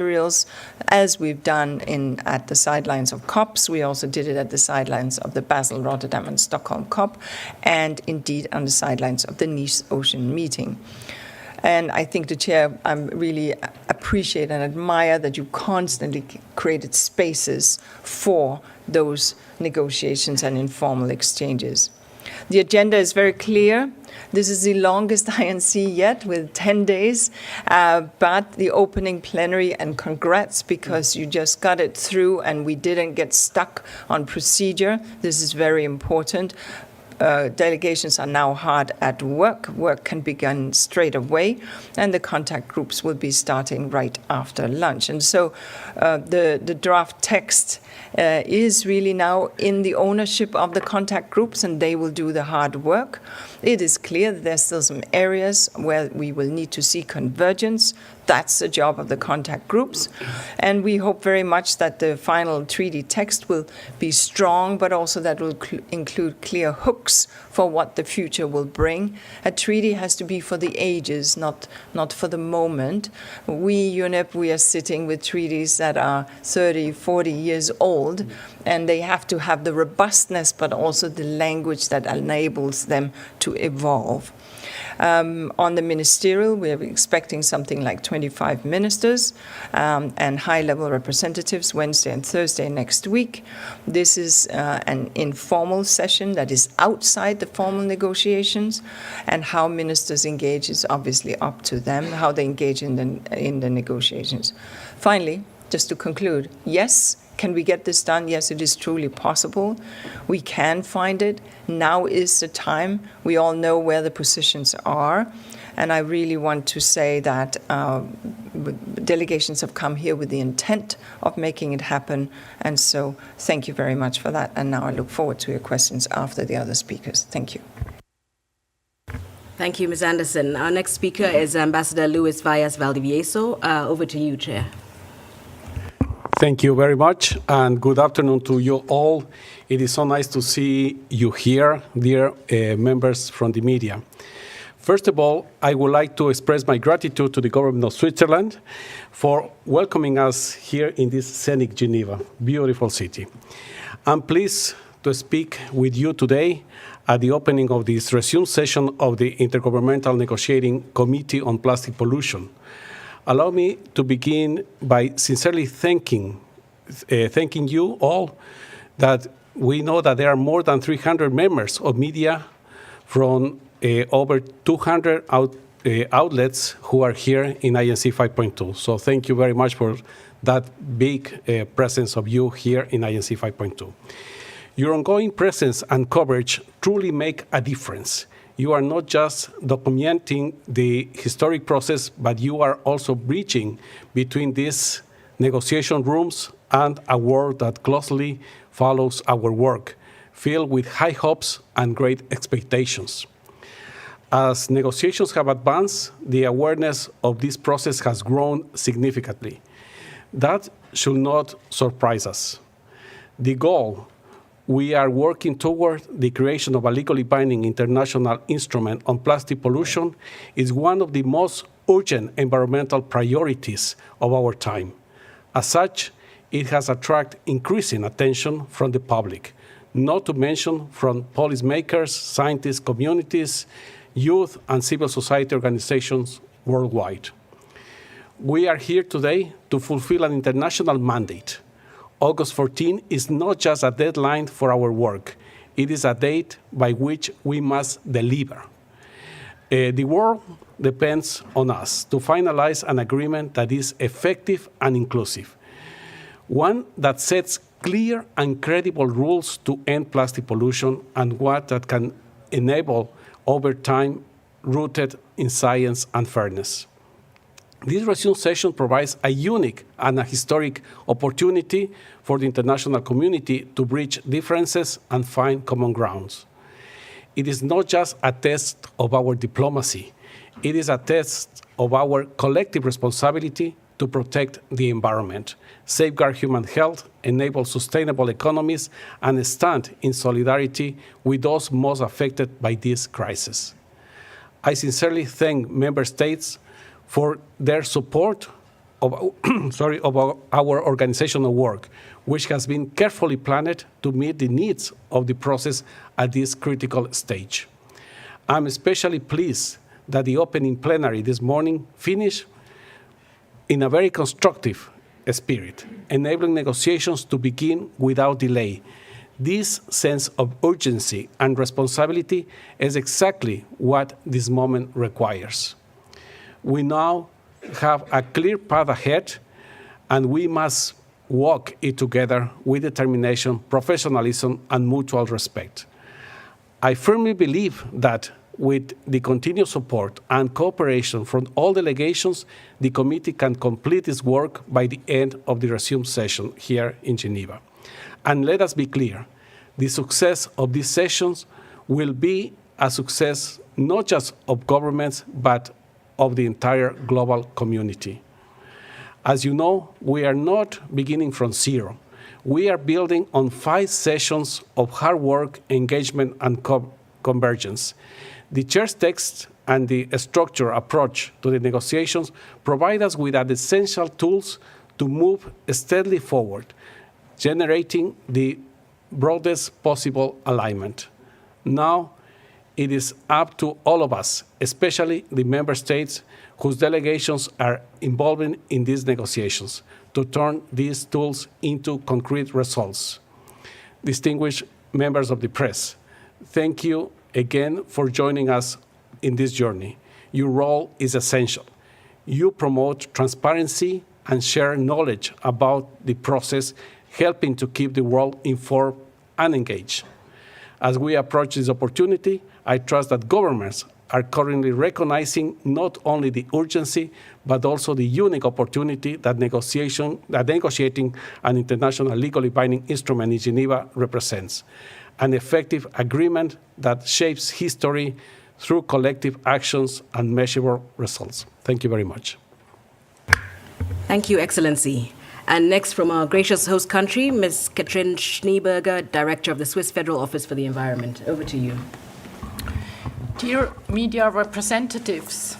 materials, as we've done at the sidelines of COPs. We also did it at the sidelines of the Basel, Rotterdam, and Stockholm COP, and indeed on the sidelines of the Nice Ocean meeting. And I think the chair, I really appreciate and admire that you constantly created spaces for those negotiations and informal exchanges. The agenda is very clear. This is the longest INC yet, with 10 days, but the opening plenary, and congrats, because you just got it through and we didn't get stuck on procedure. This is very important. Delegations are now hard at work. Work can begin straight away, and the contact groups will be starting right after lunch. And so the draft text is really now in the ownership of the contact groups, and they will do the hard work. It is clear that there's still some areas where we will need to see convergence. That's the job of the contact groups. And we hope very much that the final treaty text will be strong, but also that will include clear hooks for what the future will bring. A treaty has to be for the ages, not for the moment. We, UNEP, we are sitting with treaties that are 30, 40 years old, and they have to have the robustness, but also the language that enables them to evolve. On the ministerial, we're expecting something like 25 ministers and high-level representatives Wednesday and Thursday next week. This is an informal session that is outside the formal negotiations, and how ministers engage is obviously up to them, how they engage in the negotiations. Finally, just to conclude, yes, can we get this done? Yes, it is truly possible. We can find it. Now is the time. We all know where the positions are. And I really want to say that delegations have come here with the intent of making it happen. And so thank you very much for that. And now I look forward to your questions after the other speakers. Thank you. Thank you, Ms. Anderson. Our next speaker is Ambassador Luis Vallas Valdivieso. Over to you, Chair. Thank you very much, and good afternoon to you all. It is so nice to see you here, dear members from the media. First of all, I would like to express my gratitude to the government of Switzerland for welcoming us here in this scenic Geneva, beautiful city. I'm pleased to speak with you today at the opening of this resumed session of the Intergovernmental Negotiating Committee on Plastic Pollution. Allow me to begin by sincerely thanking you all, that we know that there are more than 300 members of media from over 200 outlets who are here in INC 5.2. So thank you very much for that big presence of you here in INC 5.2. Your ongoing presence and coverage truly make a difference. You are not just documenting the historic process, but you are also bridging between these negotiation rooms and a world that closely follows our work, filled with high hopes and great expectations. As negotiations have advanced, the awareness of this process has grown significantly. That should not surprise us. The goal we are working toward, the creation of a legally binding international instrument on plastic pollution, is one of the most urgent environmental priorities of our time. As such, it has attracted increasing attention from the public, not to mention from policymakers, scientist communities, youth, and civil society organizations worldwide. We are here today to fulfill an international mandate. August 14 is not just a deadline for our work. It is a date by which we must deliver. The world depends on us to finalize an agreement that is effective and inclusive, one that sets clear and credible rules to end plastic pollution, and one that can enable over time rooted in science and fairness. This resumed session provides a unique and a historic opportunity for the international community to bridge differences and find common grounds. It is not just a test of our diplomacy. It is a test of our collective responsibility to protect the environment, safeguard human health, enable sustainable economies, and stand in solidarity with those most affected by this crisis. I sincerely thank member states for their support of our organizational work, which has been carefully planned to meet the needs of the process at this critical stage. I'm especially pleased that the opening plenary this morning finished in a very constructive spirit, enabling negotiations to begin without delay. This sense of urgency and responsibility is exactly what this moment requires. We now have a clear path ahead, and we must walk it together with determination, professionalism, and mutual respect. I firmly believe that with the continued support and cooperation from all delegations, the committee can complete its work by the end of the resumed session here in Geneva. And let us be clear, the success of these sessions will be a success not just of governments, but of the entire global community. As you know, we are not beginning from zero. We are building on 5 sessions of hard work, engagement, and convergence. The chair's text and the structured approach to the negotiations provide us with the essential tools to move steadily forward, generating the broadest possible alignment. Now, it is up to all of us, especially the member states whose delegations are involved in these negotiations, to turn these tools into concrete results. Distinguished members of the press, thank you again for joining us in this journey. Your role is essential. You promote transparency and share knowledge about the process, helping to keep the world informed and engaged. As we approach this opportunity, I trust that governments are currently recognizing not only the urgency, but also the unique opportunity that negotiating an international legally binding instrument in Geneva represents, an effective agreement that shapes history through collective actions and measurable results. Thank you very much. Thank you, Excellency. And next, from our gracious host country, Ms. Katrin Schneeberger, Director of the Swiss Federal Office for the Environment. Over to you. Dear media representatives,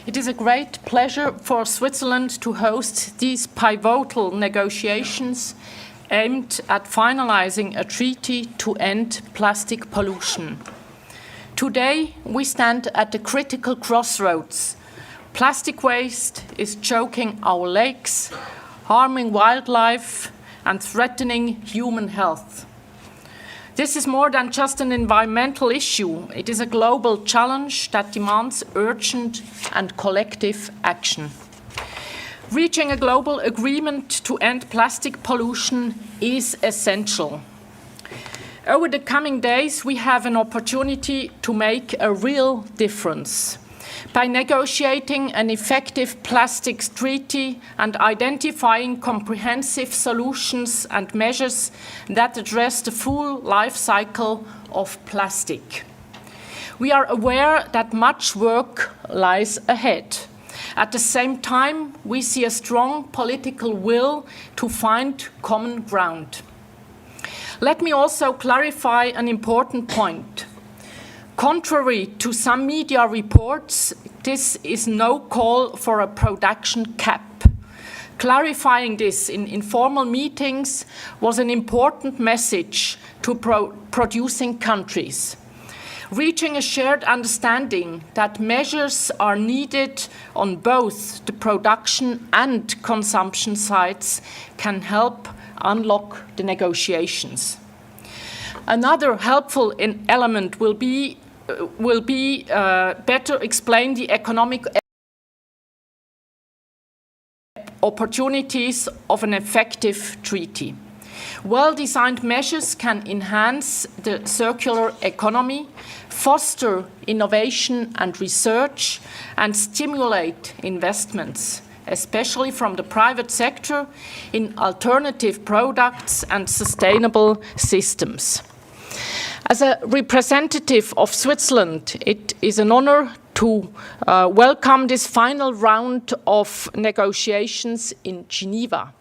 it is a great pleasure for Switzerland to host these pivotal negotiations aimed at finalizing a treaty to end plastic pollution. Today, we stand at a critical crossroads. Plastic waste is choking our lakes, harming wildlife, and threatening human health. This is more than just an environmental issue. It is a global challenge that demands urgent and collective action. Reaching a global agreement to end plastic pollution is essential. Over the coming days, we have an opportunity to make a real difference by negotiating an effective plastics treaty and identifying comprehensive solutions and measures that address the full life cycle of plastic. We are aware that much work lies ahead. At the same time, we see a strong political will to find common ground. Let me also clarify an important point. Contrary to some media reports, this is no call for a production cap. Clarifying this in informal meetings was an important message to producing countries. Reaching a shared understanding that measures are needed on both the production and consumption sides can help unlock the negotiations. Another helpful element will be better explain the economic opportunities of an effective treaty. Well-designed measures can enhance the circular economy, foster innovation and research, and stimulate investments, especially from the private sector, in alternative products and sustainable systems. As a representative of Switzerland, it is an honor to welcome this final round of negotiations in Geneva.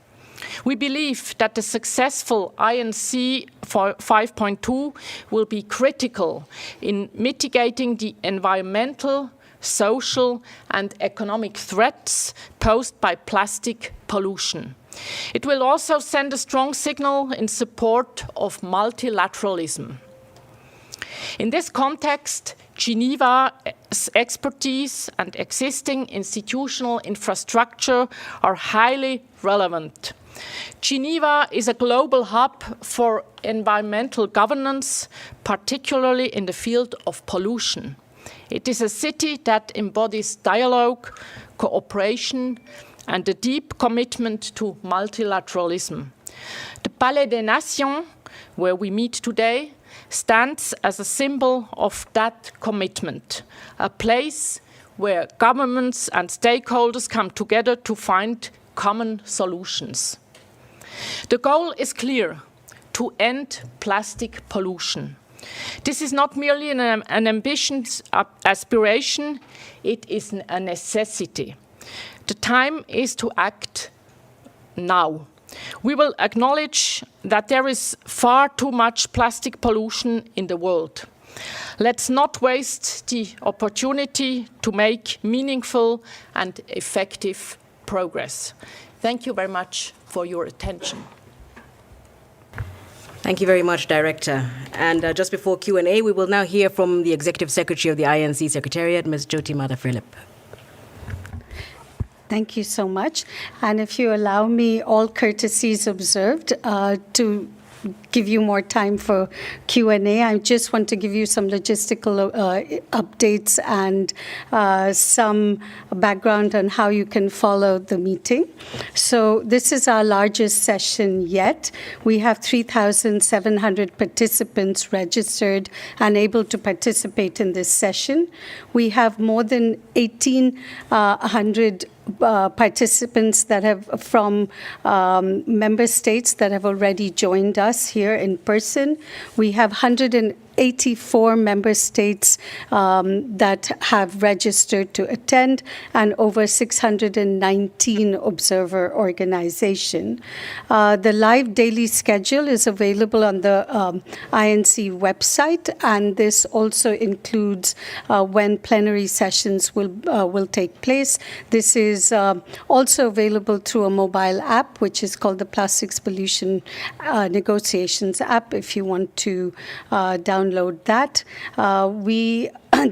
We believe that the successful INC 5.2 will be critical in mitigating the environmental, social, and economic threats posed by plastic pollution. It will also send a strong signal in support of multilateralism. In this context, Geneva's expertise and existing institutional infrastructure are highly relevant. Geneva is a global hub for environmental governance, particularly in the field of pollution. It is a city that embodies dialogue, cooperation, and a deep commitment to multilateralism. The Palais des Nations, where we meet today, stands as a symbol of that commitment, a place where governments and stakeholders come together to find common solutions. The goal is clear: to end plastic pollution. This is not merely an ambitious aspiration, it is a necessity. The time is to act now. We will acknowledge that there is far too much plastic pollution in the world. Let's not waste the opportunity to make meaningful and effective progress. Thank you very much for your attention. Thank you very much, Director. And just before Q&A, we will now hear from the Executive Secretary of the INC Secretariat, Ms. Jyoti Philip. Thank you so much. And if you allow me, all courtesies observed, to give you more time for Q&A, I just want to give you some logistical updates and some background on how you can follow the meeting. So this is our largest session yet. We have 3,700 participants registered and able to participate in this session. We have more than 1,800 participants that have from member states that have already joined us here in person. We have 184 member states that have registered to attend, and over 619 observer organizations. The live daily schedule is available on the INC website, and this also includes when plenary sessions will take place. This is also available through a mobile app, which is called the Plastics Pollution Negotiations app, if you want to download that.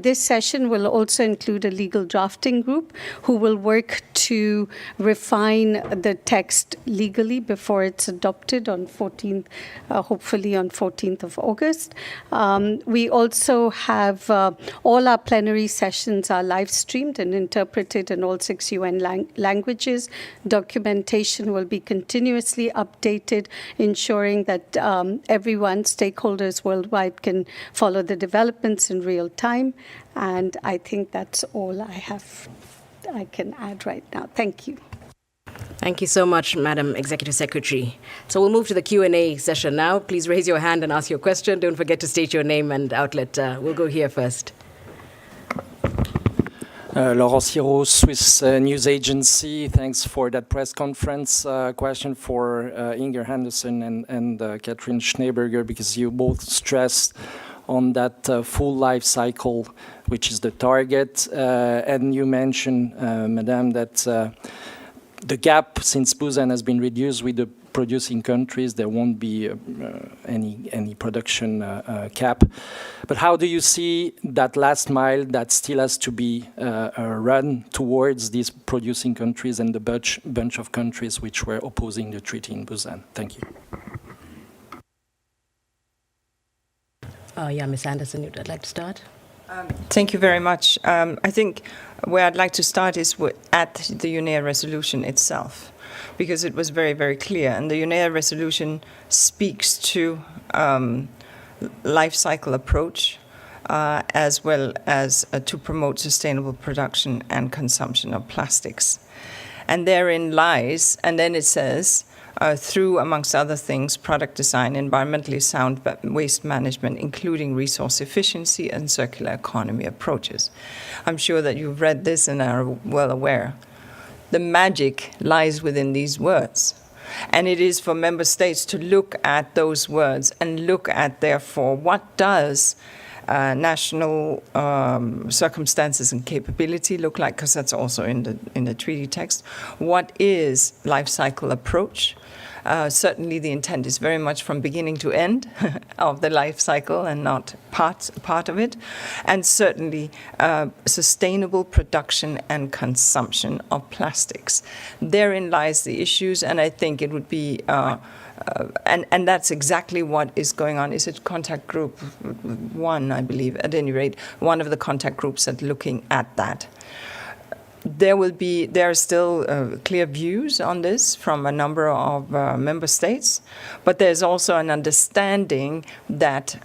This session will also include a legal drafting group who will work to refine the text legally before it's adopted on 14th, hopefully on 14th of August. We also have all our plenary sessions are live streamed and interpreted in all 6 UN languages. Documentation will be continuously updated, ensuring that everyone, stakeholders worldwide, can follow the developments in real time. And I think that's all I can add right now. Thank you. Thank you so much, Madam Executive Secretary. So we'll move to the Q&A session now. Please raise your hand and ask your question. Don't forget to state your name and outlet. We'll go here first. Laurent Siro, Swiss News Agency. Thanks for that press conference. Question for Inger Henderson and Katrin Schneeberger, because you both stressed on that full life cycle, which is the target. And you mentioned, Madame, that the gap since Busan has been reduced with the producing countries. There won't be any production cap. But how do you see that last mile that still has to be run towards these producing countries and the bunch of countries which were opposing the treaty in Busan? Thank you. Yeah, Ms. Anderson, you'd like to start? Thank you very much. I think where I'd like to start is at the UNEA resolution itself, because it was very, very clear. And the UNEA resolution speaks to life cycle approach as well as to promote sustainable production and consumption of plastics. And therein lies, and then it says, through, amongst other things, product design, environmentally sound waste management, including resource efficiency and circular economy approaches. I'm sure that you've read this and are well aware. The magic lies within these words. And it is for member states to look at those words and look at, therefore, what does national circumstances and capability look like? Because that's also in the treaty text. What is life cycle approach? Certainly the intent is very much from beginning to end of the life cycle and not part of it. And certainly sustainable production and consumption of plastics. Therein lies the issues, and I think it would be, and that's exactly what is going on. Is it contact group 1, I believe, at any rate, one of the contact groups that looking at that. There are still clear views on this from a number of member states, but there's also an understanding that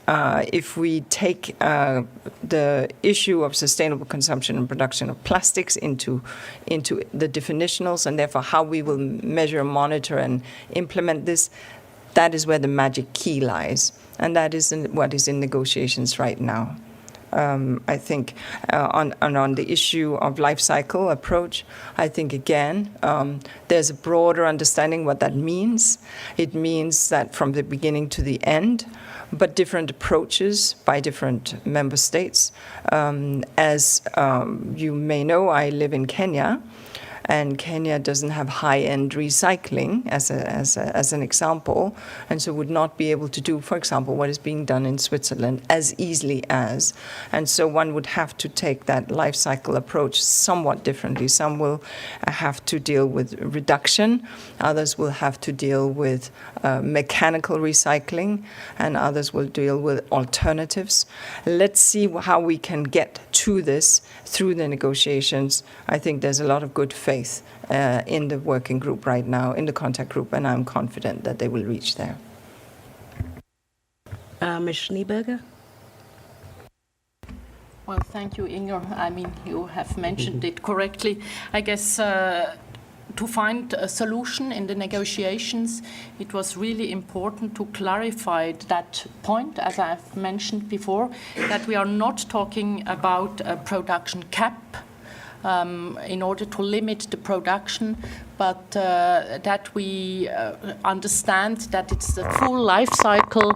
if we take the issue of sustainable consumption and production of plastics into the definitionals, and therefore how we will measure, monitor, and implement this, that is where the magic key lies, and that is what is in negotiations right now. I think on the issue of life cycle approach, I think again there's a broader understanding what that means. It means that from the beginning to the end, but different approaches by different member states. As you may know, I live in Kenya. And Kenya doesn't have high-end recycling as an example, and so would not be able to do, for example, what is being done in Switzerland as easily as. And so one would have to take that life cycle approach somewhat differently. Some will have to deal with reduction, others will have to deal with mechanical recycling, and others will deal with alternatives. Let's see how we can get to this through the negotiations. I think there's a lot of good faith in the working group right now, in the contact group, and I'm confident that they will reach there. Ms. Schneeberger? Well, thank you, Inger. I mean, you have mentioned it correctly. I guess to find a solution in the negotiations, it was really important to clarify that point, as I've mentioned before, that we are not talking about a production cap in order to limit the production, but that we understand that it's the full life cycle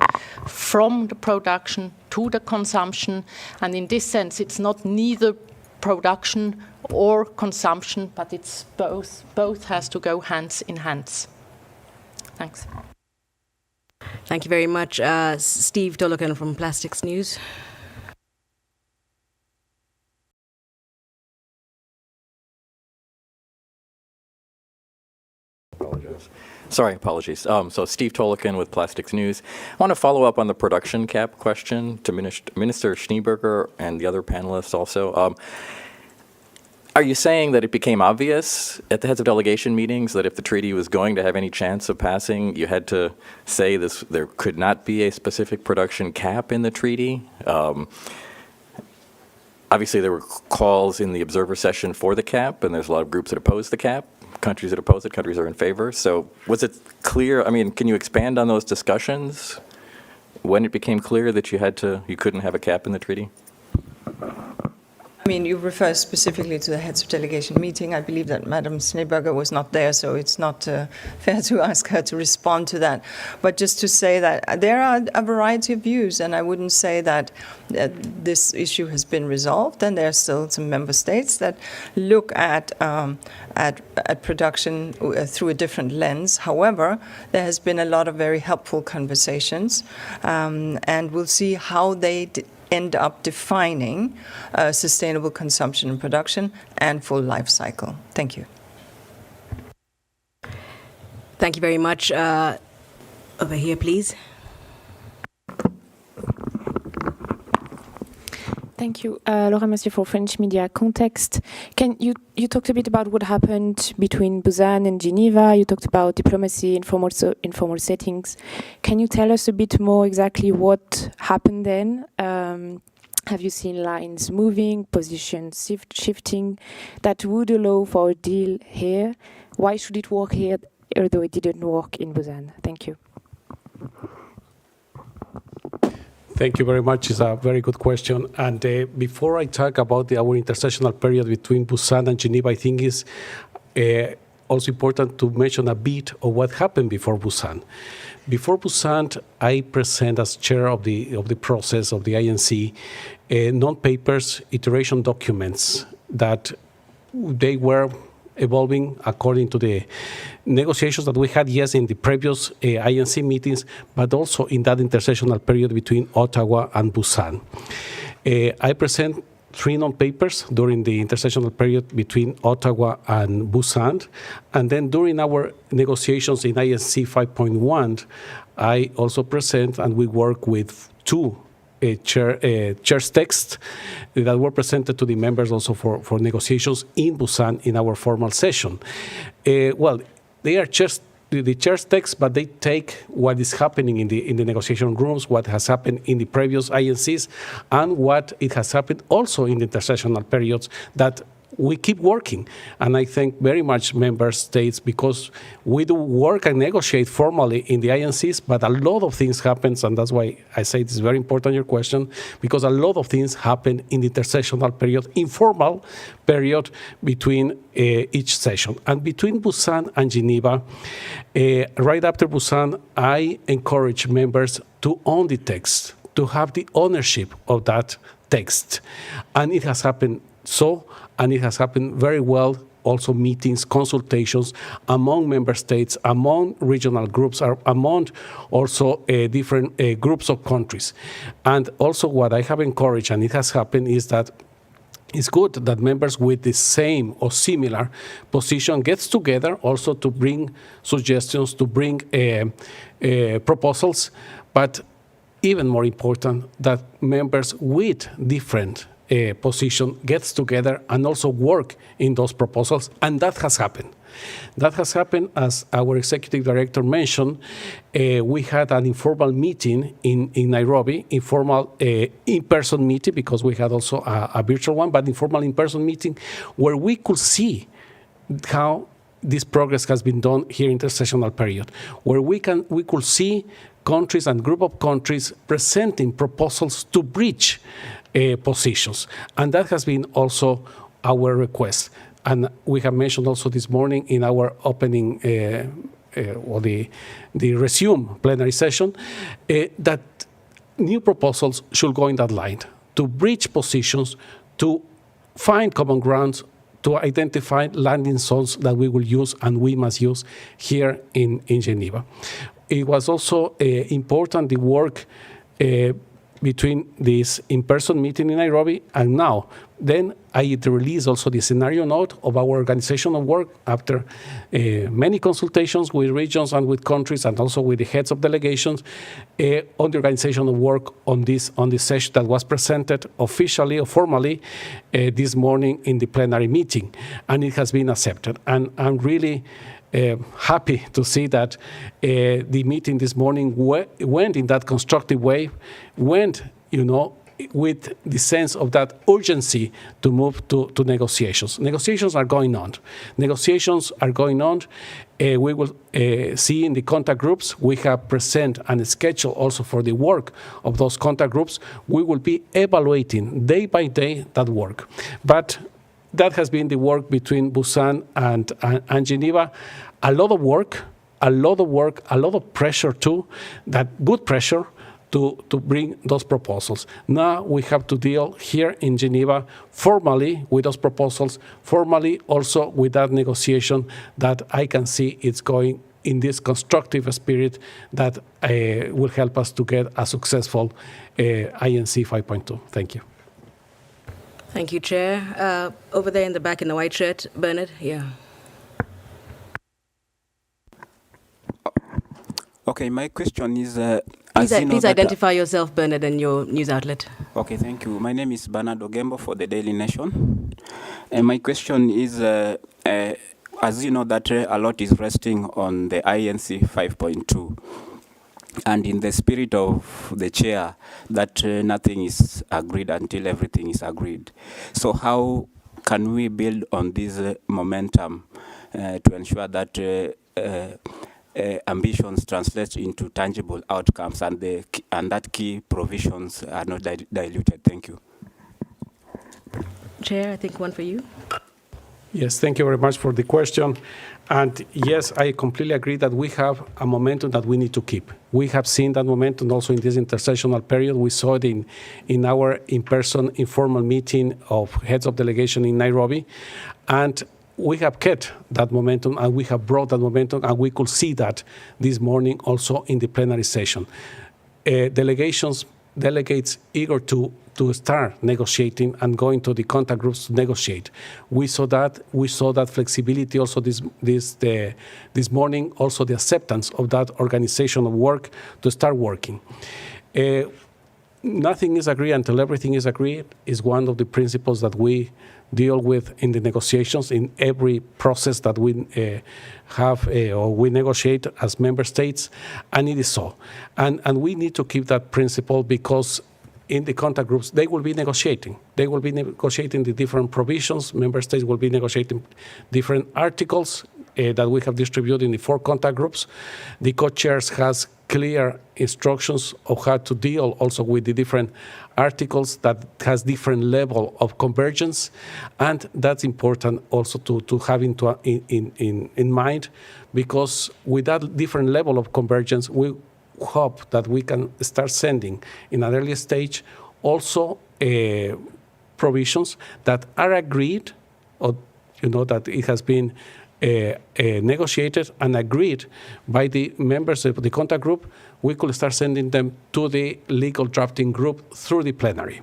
from the production to the consumption, and in this sense it's not neither production or consumption, but it's both. Both has to go hands in hands. Thanks. Thank you very much. Steve Tolokan from Plastics News. Apologies. So Steve Tolokan with Plastics News. I want to follow up on the production cap question to Minister Schneeberger and the other panelists also. Are you saying that it became obvious at the heads of delegation meetings that if the treaty was going to have any chance of passing, you had to say there could not be a specific production cap in the treaty? Obviously, there were calls in the observer session for the cap, and there's a lot of groups that oppose the cap. Countries that oppose it, countries are in favor. So was it clear? I mean, can you expand on those discussions when it became clear that you couldn't have a cap in the treaty? I mean, you refer specifically to the heads of delegation meeting. I believe that Madam Schneeberger was not there, so it's not fair to ask her to respond to that. But just to say that there are a variety of views, and I wouldn't say that this issue has been resolved, and there are still some member states that look at production through a different lens. However, there has been a lot of very helpful conversations, and we'll see how they end up defining sustainable consumption and production and full life cycle. Thank you. Thank you very much. Over here, please. Thank you, Laura Monsieur for French Media Context. You talked a bit about what happened between Busan and Geneva. You talked about diplomacy, informal settings. Can you tell us a bit more exactly what happened then? Have you seen lines moving, positions shifting that would allow for a deal here? Why should it work here, although it didn't work in Busan? Thank you. Thank you very much. It's a very good question. And before I talk about our intersessional period between Busan and Geneva, I think also important to mention a bit of what happened before Busan. Before Busan, I present as chair of the process of the INC non-papers iteration documents that they were evolving according to the negotiations that we had, yes, in the previous INC meetings, but also in that intersessional period between Ottawa and Busan. I present 3 non-papers during the intersessional period between Ottawa and Busan. And then during our negotiations in INC 5.1, I also present and we work with 2 chair's texts that were presented to the members also for negotiations in Busan in our formal session. Well, they are just the chair's text, but they take what is happening in the negotiation rooms, what has happened in the previous INCs, and what it has happened also in the intersessional periods that we keep working. And I thank very much member states because we do work and negotiate formally in the INCs, but a lot of things happen, and that's why I say it's very important, your question, because a lot of things happen in the intersessional period, informal period between each session. And between Busan and Geneva, right after Busan, I encourage members to own the text, to have the ownership of that text. And it has happened and it has happened very well, also meetings, consultations among member states, among regional groups, among also different groups of countries. And also what I have encouraged, and it has happened, is that it's good that members with the same or similar position gets together also to bring suggestions, to bring proposals, but even more important, that members with different position gets together and also work in those proposals, and that has happened. That has happened, as our executive director mentioned. We had an informal meeting in Nairobi, informal in-person meeting, because we had also a virtual one, but informal in-person meeting where we could see how this progress has been done here in the intersessional period, where we could see countries and group of countries presenting proposals to bridge positions. And that has been also our request. And we have mentioned also this morning in our opening or the resume plenary session that new proposals should go in that line, to bridge positions, to find common grounds, to identify landing zones that we will use and we must use here in Geneva. It was also important, the work between this in-person meeting in Nairobi and now. Then I released also the scenario note of our organizational work after many consultations with regions and with countries and also with the heads of delegations on the organizational work on this session that was presented officially or formally this morning in the plenary meeting, and it has been accepted. And I'm really happy to see that the meeting this morning went in that constructive way, went, with the sense of that urgency to move to negotiations. Negotiations are going on. We will see in the contact groups. We have present and schedule also for the work of those contact groups. We will be evaluating day by day that work. But that has been the work between Busan and Geneva. A lot of work, a lot of pressure too, that good pressure to bring those proposals. Now we have to deal here in Geneva formally with those proposals, formally also with that negotiation that I can see it's going in this constructive spirit that will help us to get a successful INC 5.2. Thank you. Thank you, Chair. Over there in the back in the white shirt, Bernard, yeah. Okay, my question is... Please identify yourself, Bernard, and your news outlet. Okay, thank you. My name is Bernard Ogembo for the Daily Nation. And my question is, as you know, that a lot is resting on the INC 5.2. And in the spirit of the chair, that nothing is agreed until everything is agreed. So how can we build on this momentum to ensure that ambitions translate into tangible outcomes and that key provisions are not diluted? Thank you. Chair, I think one for you. Yes, thank you very much for the question. And yes, I completely agree that we have a momentum that we need to keep. We have seen that momentum also in this intersessional period. We saw it in our in-person informal meeting of heads of delegation in Nairobi. And we have kept that momentum and we have brought that momentum, and we could see that this morning also in the plenary session. Delegates eager to start negotiating and going to the contact groups to negotiate. We saw that flexibility also this morning, also the acceptance of that organization of work to start working. Nothing is agreed until everything is agreed is one of the principles that we deal with in the negotiations in every process that we have or we negotiate as member states, and it is so. And we need to keep that principle because in the contact groups, they will be negotiating. They will be negotiating the different provisions. Member states will be negotiating different articles that we have distributed in the 4 contact groups. The co-chairs has clear instructions of how to deal also with the different articles that has different level of convergence, and that's important also to have in mind, because with that different level of convergence, we hope that we can start sending in an early stage also provisions that are agreed, or that it has been negotiated and agreed by the members of the contact group. We could start sending them to the legal drafting group through the plenary.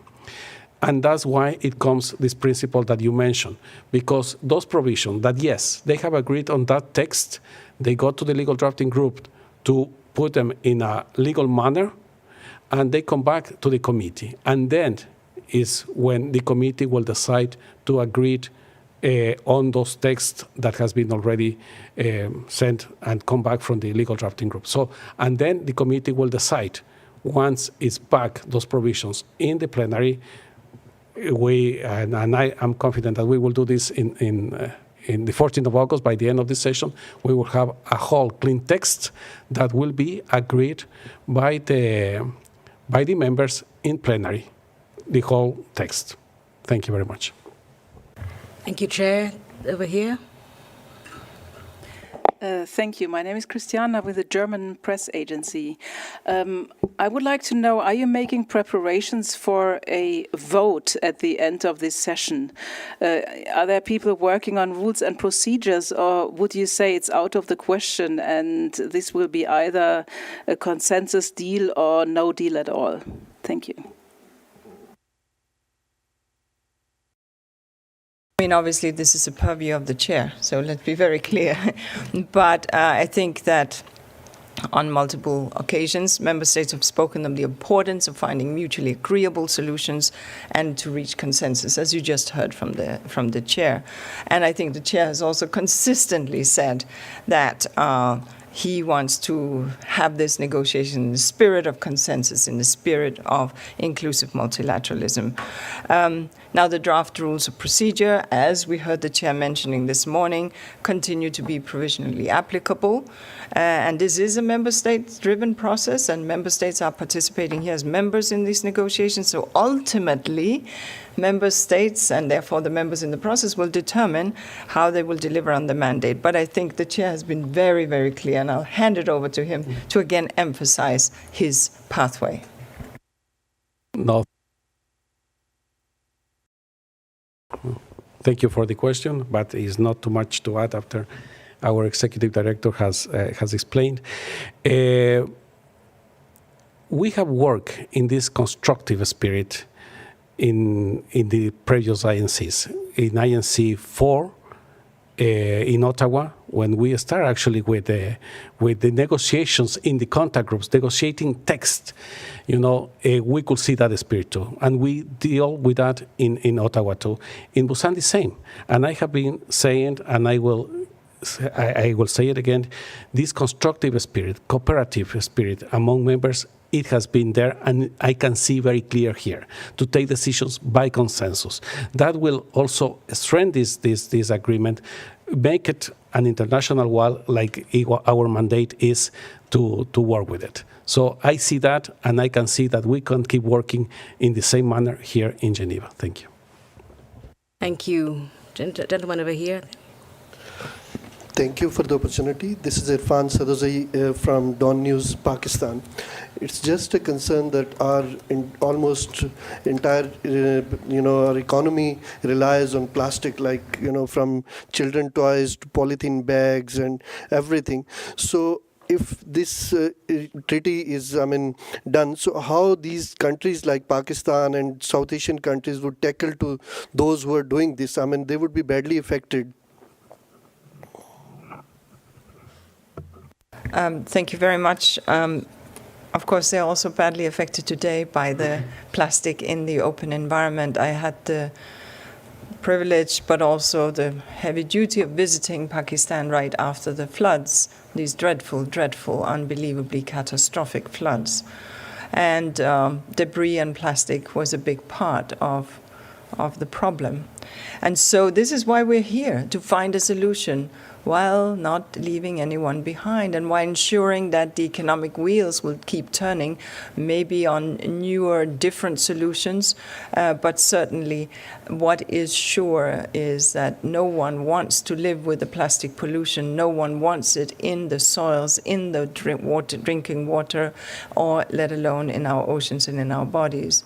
And that's why it comes this principle that you mentioned, because those provisions that, yes, they have agreed on that text, they go to the legal drafting group to put them in a legal manner, and they come back to the committee. And then is when the committee will decide to agree on those texts that has been already sent and come back from the legal drafting group. So, and then the committee will decide, once it's back, those provisions in the plenary, and I am confident that we will do this in the 14th of August. By the end of this session, we will have a whole clean text that will be agreed by the members in plenary, the whole text. Thank you very much. Thank you, Chair. Over here. Thank you. My name is Christiana with the German press agency. I would like to know, are you making preparations for a vote at the end of this session? Are there people working on rules and procedures, or would you say it's out of the question and this will be either a consensus deal or no deal at all? Thank you. I mean, obviously, this is a purview of the chair, so let's be very clear. But I think that on multiple occasions, member states have spoken of the importance of finding mutually agreeable solutions and to reach consensus, as you just heard from the chair. And I think the chair has also consistently said that he wants to have this negotiation in the spirit of consensus, in the spirit of inclusive multilateralism. Now, the draft rules of procedure, as we heard the chair mentioning this morning, continue to be provisionally applicable. And this is a member state-driven process, and member states are participating here as members in these negotiations. So ultimately, member states, and therefore the members in the process, will determine how they will deliver on the mandate. But I think the chair has been very, very clear, and I'll hand it over to him to again emphasize his pathway. No. Thank you for the question, but it's not too much to add after our executive director has explained. We have worked in this constructive spirit in the previous INCs. In INC 4 in Ottawa, when we start actually with the negotiations in the contact groups, negotiating text, we could see that spirit too. And we deal with that in Ottawa too. In Busan, the same. And I have been saying, and I will say it again, this constructive spirit, cooperative spirit among members, it has been there, and I can see very clear here to take decisions by consensus. That will also strengthen this agreement, make it an international one like our mandate is to work with it. So I see that, and I can see that we can keep working in the same manner here in Geneva. Thank you. Thank you. Gentleman over here. Thank you for the opportunity. This is Irfan Sadozai from Dawn News, Pakistan. It's just a concern that our almost entire, our economy relies on plastic, like, from children toys to polythene bags and everything. So if this treaty is, done, so how these countries like Pakistan and South Asian countries would tackle to those who are doing this? They would be badly affected. Thank you very much. Of course, they're also badly affected today by the plastic in the open environment. I had the privilege, but also the heavy duty of visiting Pakistan right after the floods, these dreadful, dreadful, unbelievably catastrophic floods. And debris and plastic was a big part of the problem. And so this is why we're here, to find a solution while not leaving anyone behind and while ensuring that the economic wheels will keep turning, maybe on newer, different solutions. But certainly what is sure is that no one wants to live with the plastic pollution. No one wants it in the soils, in the drinking water, or let alone in our oceans and in our bodies.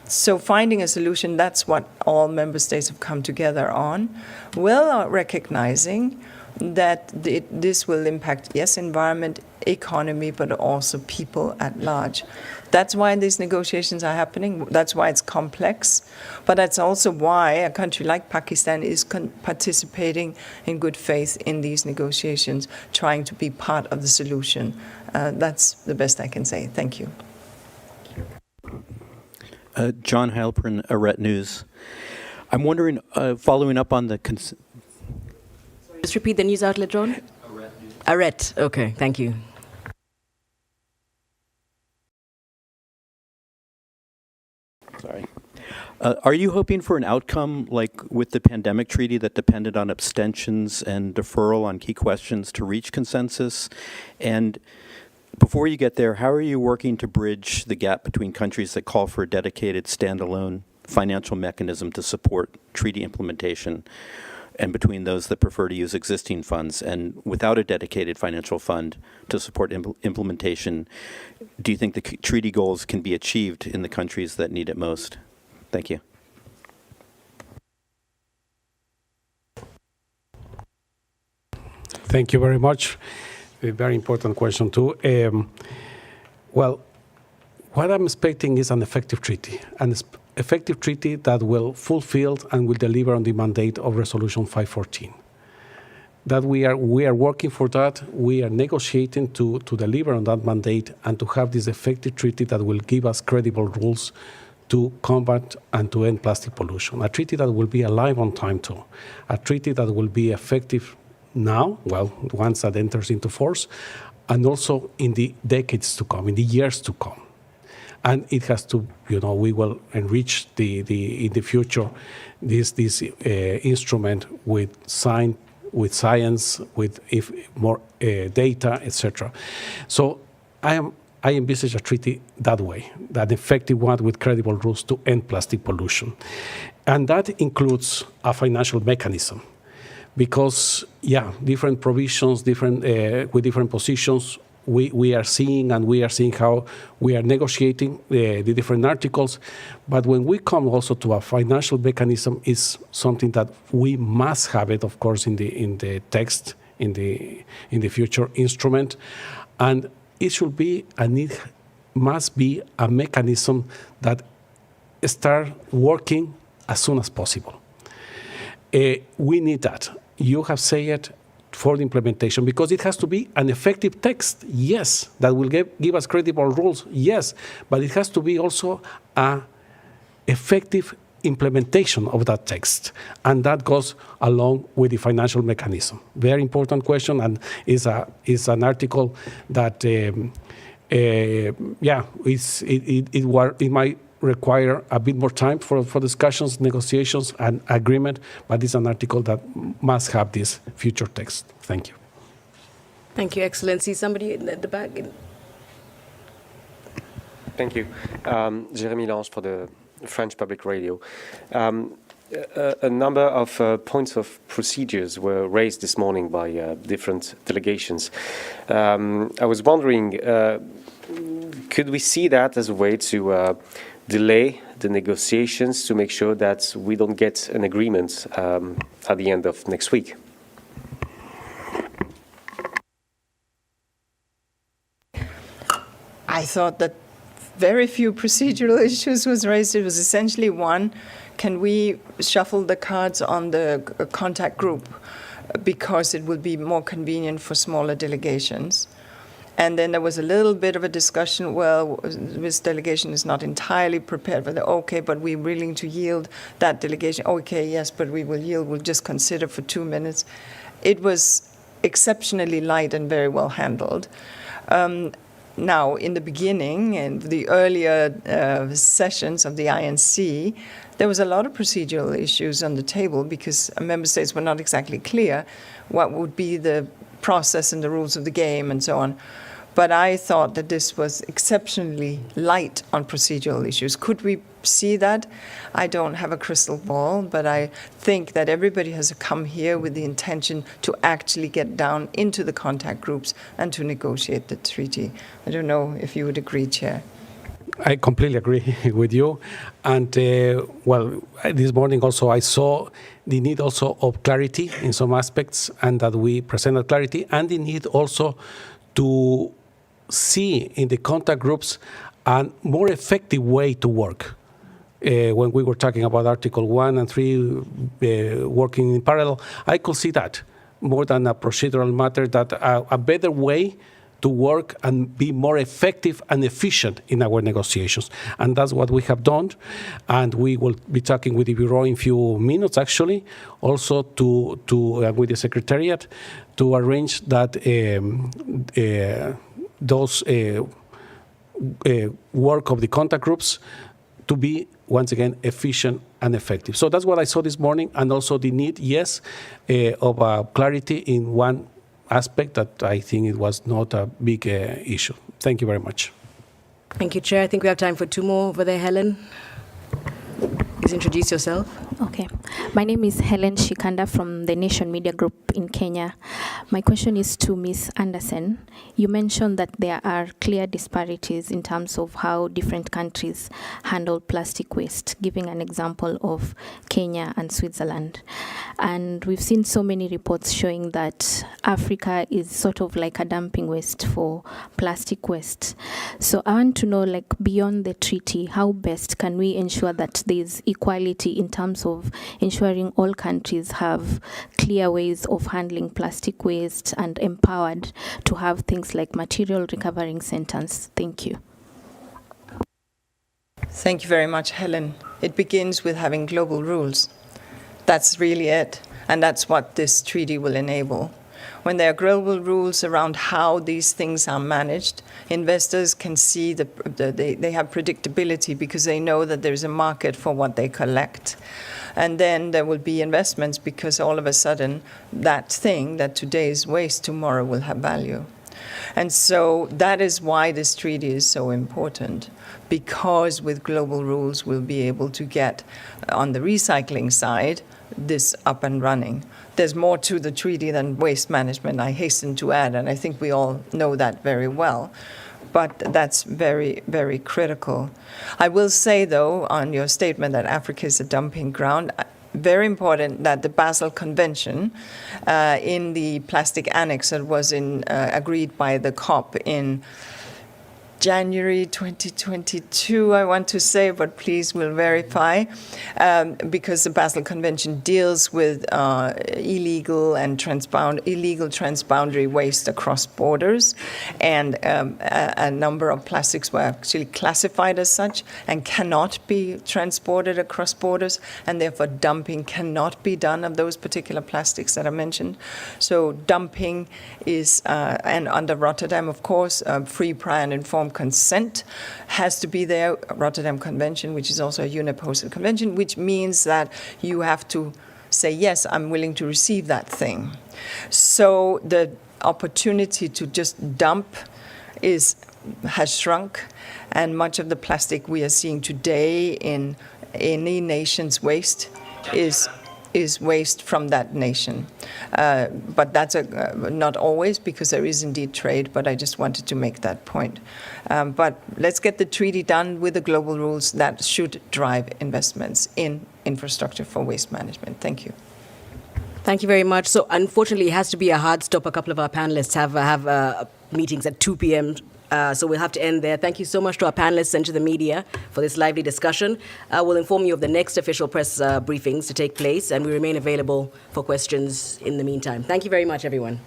So finding a solution, that's what all member states have come together on, while recognizing that this will impact, yes, environment, economy, but also people at large. That's why these negotiations are happening. That's why it's complex. But that's also why a country like Pakistan is participating in good faith in these negotiations, trying to be part of the solution. That's the best I can say. Thank you. John Heilprin, Arete News. I'm wondering, following up on the... Just repeat the news outlet, John. Arete. Okay, thank you. Sorry. Are you hoping for an outcome like with the pandemic treaty that depended on abstentions and deferral on key questions to reach consensus? And before you get there, how are you working to bridge the gap between countries that call for a dedicated standalone financial mechanism to support treaty implementation and between those that prefer to use existing funds and without a dedicated financial fund to support implementation? Do you think the treaty goals can be achieved in the countries that need it most? Thank you. Thank you very much. A very important question too. Well, what I'm expecting is an effective treaty, effective treaty that will fulfill and will deliver on the mandate of Resolution 514. That we are working for that. We are negotiating to deliver on that mandate and to have this effective treaty that will give us credible rules to combat and to end plastic pollution. A treaty that will be alive on time too. A treaty that will be effective now, well, once that enters into force, and also in the decades to come, in the years to come. And it has to, we will enrich in the future this instrument with science, with more data, etc. So I envisage a treaty that way, that effective one with credible rules to end plastic pollution, and that includes a financial mechanism, because different provisions, with different positions. We are seeing how we are negotiating the different articles, but when we come also to a financial mechanism, is something that we must have it, of course, in the text, in the future instrument, and it should be and it must be a mechanism that start working as soon as possible. We need that. You have said it. For the implementation, because it has to be an effective text, yes, that will give us credible rules, yes, but it has to be also an effective implementation of that text, and that goes along with the financial mechanism. Very important question, and is an article that it might require a bit more time for discussions, negotiations, and agreement, but it's an article that must have this future text. Thank you. Thank you, Excellency. Somebody at the back. Thank you. Jérémy Lange for the French Public Radio. A number of points of procedures were raised this morning by different delegations. I was wondering, could we see that as a way to delay the negotiations to make sure that we don't get an agreement at the end of next week? I thought that very few procedural issues was raised. It was essentially one, can we shuffle the cards on the contact group because it will be more convenient for smaller delegations? And then there was a little bit of a discussion, well, this delegation is not entirely prepared for the, okay, but we're willing to yield that delegation. Okay, yes, but we will yield, we'll just consider for 2 minutes. It was exceptionally light and very well handled. Now, in the beginning, in the earlier sessions of the INC, there was a lot of procedural issues on the table because member states were not exactly clear what would be the process and the rules of the game and so on. But I thought that this was exceptionally light on procedural issues. Could we see that? I don't have a crystal ball, but I think that everybody has come here with the intention to actually get down into the contact groups and to negotiate the treaty. I don't know if you would agree, Chair. I completely agree with you. And, well, this morning also I saw the need also of clarity in some aspects and that we presented clarity, and the need also to see in the contact groups a more effective way to work. When we were talking about Article 1 and 3 working in parallel, I could see that more than a procedural matter, that a better way to work and be more effective and efficient in our negotiations. And that's what we have done. And we will be talking with the Bureau in a few minutes, actually, also to with the Secretariat to arrange that those work of the contact groups to be, once again, efficient and effective. So that's what I saw this morning, and also the need, yes, of clarity in one aspect that I think it was not a big issue. Thank you very much. Thank you, Chair. I think we have time for 2 more over there. Helen, please introduce yourself. Okay. My name is Helen Shikanda from the Nation Media Group in Kenya. My question is to Ms. Anderson. You mentioned that there are clear disparities in terms of how different countries handle plastic waste, giving an example of Kenya and Switzerland. And we've seen so many reports showing that Africa is sort of like a dumping waste for plastic waste. So I want to know, like, beyond the treaty, how best can we ensure that there's equality in terms of ensuring all countries have clear ways of handling plastic waste and empowered to have things like material recovering centers? Thank you. Thank you very much, Helen. It begins with having global rules. That's really it. And that's what this treaty will enable. When there are global rules around how these things are managed, investors can see they have predictability because they know that there's a market for what they collect. And then there will be investments because all of a sudden that thing that today is waste, tomorrow will have value. And so that is why this treaty is so important, because with global rules we'll be able to get, on the recycling side, this up and running. There's more to the treaty than waste management, I hasten to add, and I think we all know that very well. But that's very, very critical. I will say, though, on your statement that Africa is a dumping ground, very important that the Basel Convention in the plastic annex that was agreed by the COP in January 2022, I want to say, but please will verify, because the Basel Convention deals with illegal transboundary waste across borders, and a number of plastics were actually classified as such and cannot be transported across borders, and therefore dumping cannot be done of those particular plastics that are mentioned. So dumping is, and under Rotterdam, of course, free, prior and informed consent has to be there, Rotterdam Convention, which is also a unipostal convention, which means that you have to say, yes, I'm willing to receive that thing. So the opportunity to just dump has shrunk, and much of the plastic we are seeing today in any nation's waste is waste from that nation. But that's not always, because there is indeed trade, but I just wanted to make that point. But let's get the treaty done with the global rules that should drive investments in infrastructure for waste management. Thank you. Thank you very much. So unfortunately, it has to be a hard stop. A couple of our panelists have meetings at 2 p.m., so we'll have to end there. Thank you so much to our panelists and to the media for this lively discussion. We'll inform you of the next official press briefings to take place, and we remain available for questions in the meantime. Thank you very much, everyone.